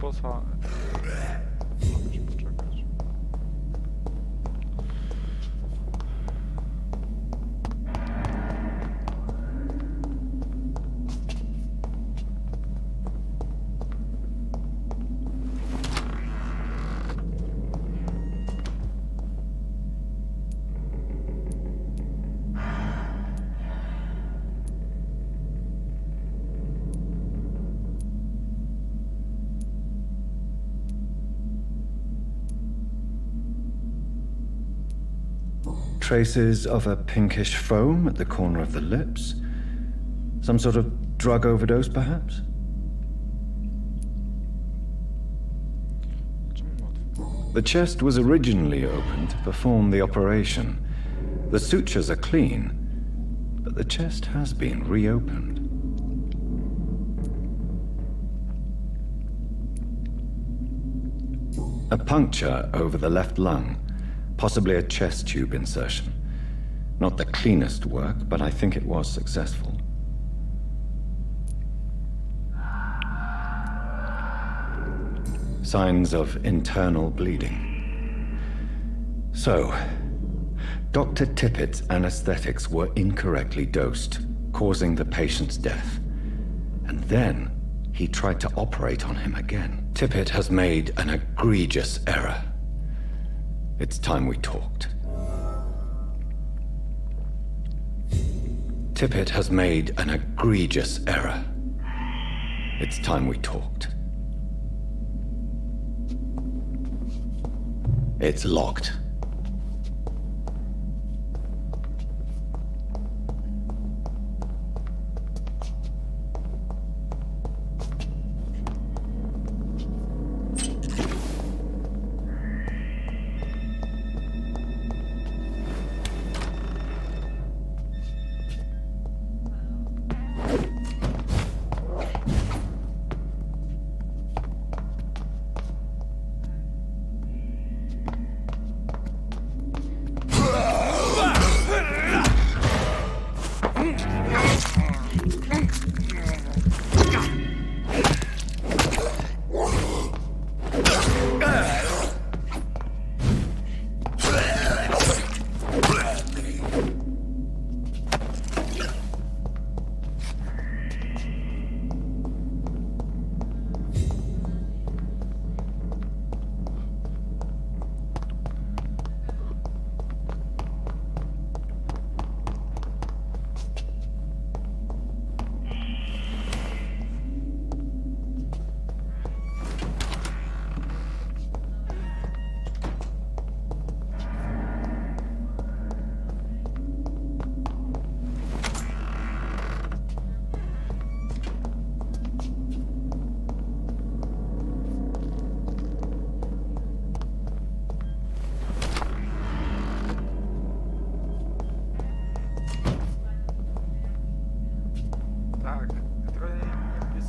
bossa. Muszę poczekać. Traces of a pinkish foam at the corner of the lips. Some sort of drug overdose, perhaps? The chest was originally opened to perform the operation. The sutures are clean, but the chest has been reopened. A puncture over the left lung. Possibly a chest tube insertion. Not the cleanest work, but I think it was successful. Signs of internal bleeding. So, Dr. Tippett's anesthetics were incorrectly dosed, causing the patient's death. And then he tried to operate on him again. Tippett has made an egregious error. It's time we talked. Tippett has made an egregious error. It's time we talked. It's locked.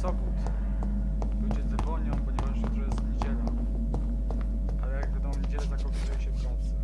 zawód. Ludzie dzwonią, ponieważ jutro jest niedziela. Ale jak wiadomo, w niedzielę zakopuje się pracy.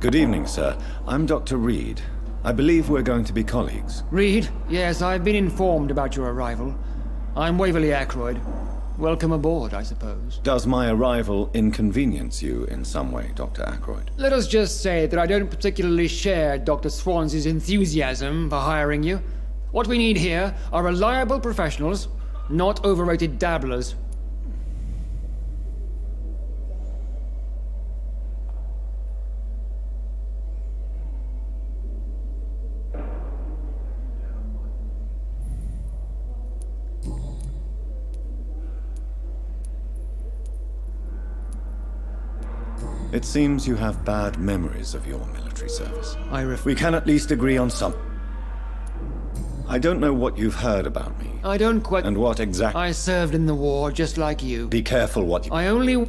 Good evening, sir. I'm Dr. Reed. I believe we're going to be colleagues. Reed? Yes, I've been informed about your arrival. I'm Waverly Ackroyd. Welcome aboard, I suppose. Does my arrival inconvenience you in some way, Dr. Ackroyd? Let us just say that I don't particularly share Dr. Swansea's enthusiasm for hiring you. What we need here are reliable professionals, not overrated dabblers. It seems you have bad memories of your military service. I We can at least agree on some. I don't know what you've heard about me. I don't quite... And what exactly... I served in the war just like you. Be careful what you... I only...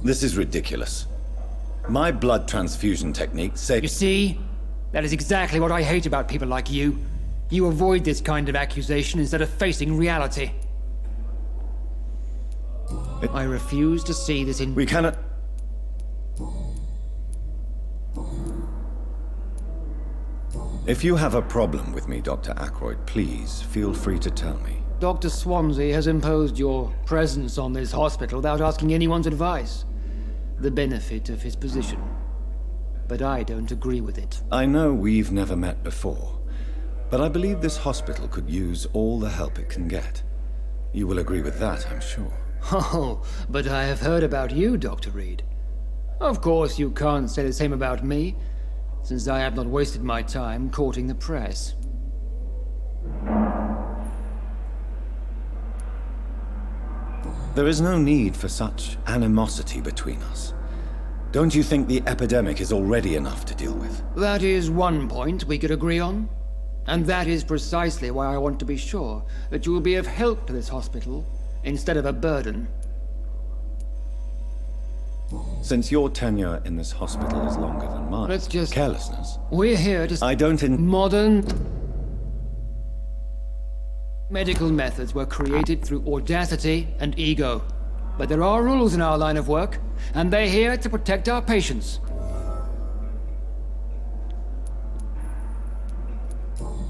This is ridiculous. My blood transfusion technique You saved... see? That is exactly what I hate about people like you. You avoid this kind of accusation instead of facing reality. I refuse to see this in... We cannot... If you have a problem with me, Dr. Ackroyd, please feel free to tell me. Dr. Swansea has imposed your presence on this hospital without asking anyone's advice. The benefit of his position. But I don't agree with it. I know we've never met before, but I believe this hospital could use all the help it can get. You will agree with that, I'm sure. Oh, but I have heard about you, Dr. Reed. Of course, you can't say the same about me, since I have not wasted my time courting the press. There is no need for such animosity between us. Don't you think the epidemic is already enough to deal with? That is one point we could agree on. And that is precisely why I want to be sure that you will be of help to this hospital instead of a burden. Since your tenure in this hospital is longer than mine... Let's just... Carelessness. We're here to... I don't Modern... medical methods were created through audacity and ego. But there are rules in our line of work, and they're here to protect our patients.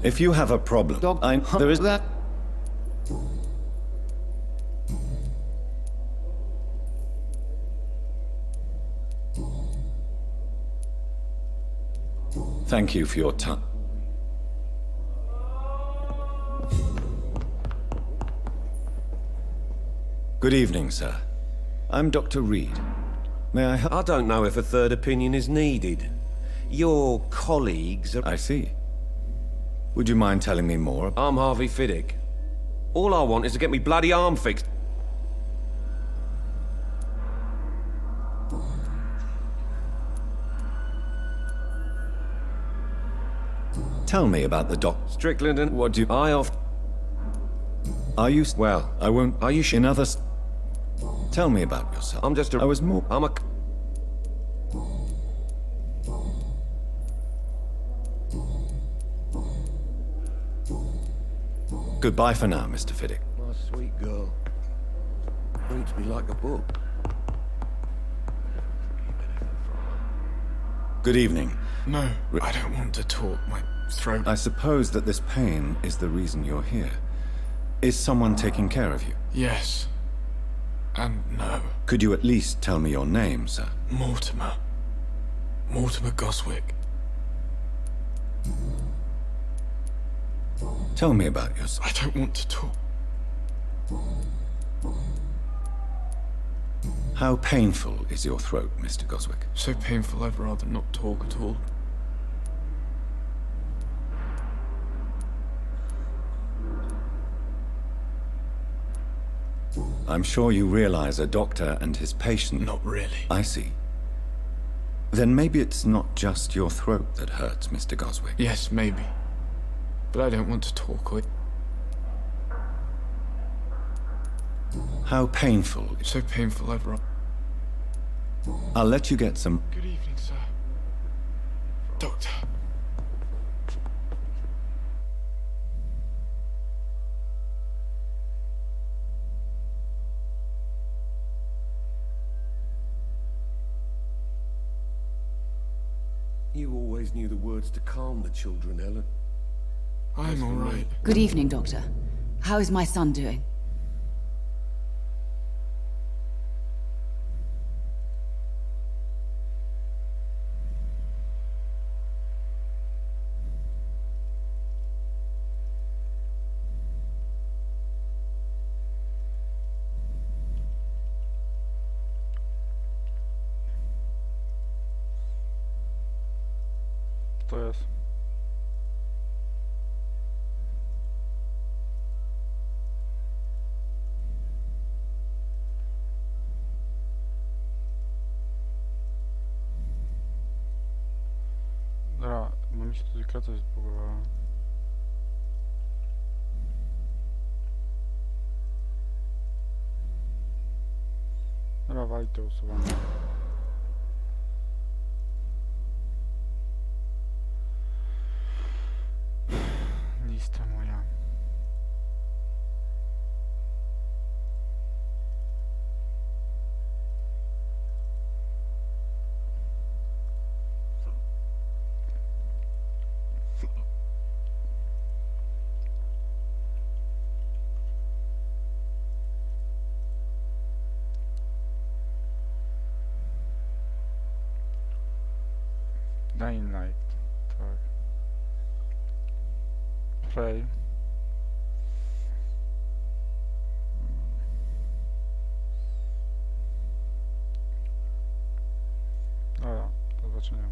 If you have a problem... there is... That... Thank you for your time. Good evening, sir. I'm Dr. Reed. May I help? I don't know if a third opinion is needed. Your colleagues are... I see. Would you mind telling me more? I'm Harvey Fiddick. All I want is to get me bloody arm fixed. Tell me about the doc... Strickland and... What do you... I off... Are you... Well, I won't... are you In others... Tell me about yourself. I'm just a... I was more... I'm a... Goodbye for now, Mr. Fiddick. My sweet girl. Reads me like a book. Good evening. No, I don't want to talk. My throat... I suppose that this pain is the reason you're here. Is someone taking care of you? Yes. And no. Could you at least tell me your name, sir? Mortimer. Mortimer Goswick. Tell me about yourself. I don't want to talk. How painful is your throat, Mr. Goswick? So painful I'd rather not talk at all. I'm sure you realize a doctor and his patient... Not really. I see. Then maybe it's not just your throat that hurts, Mr. Goswick. Yes, maybe. But I don't want to talk or... How painful... So painful I'd rather... I'll let you get some... Good evening, sir. Doctor. You always knew the words to calm the children, Ellen. I'm alright. Good evening, Doctor. How is my son doing? To jest. Dobra, bo mi się tutaj gra coś zbugowała. Dobra, wali to usuwanie. Lista moja. Dying Light, tak. Play. Dobra, do zobaczenia.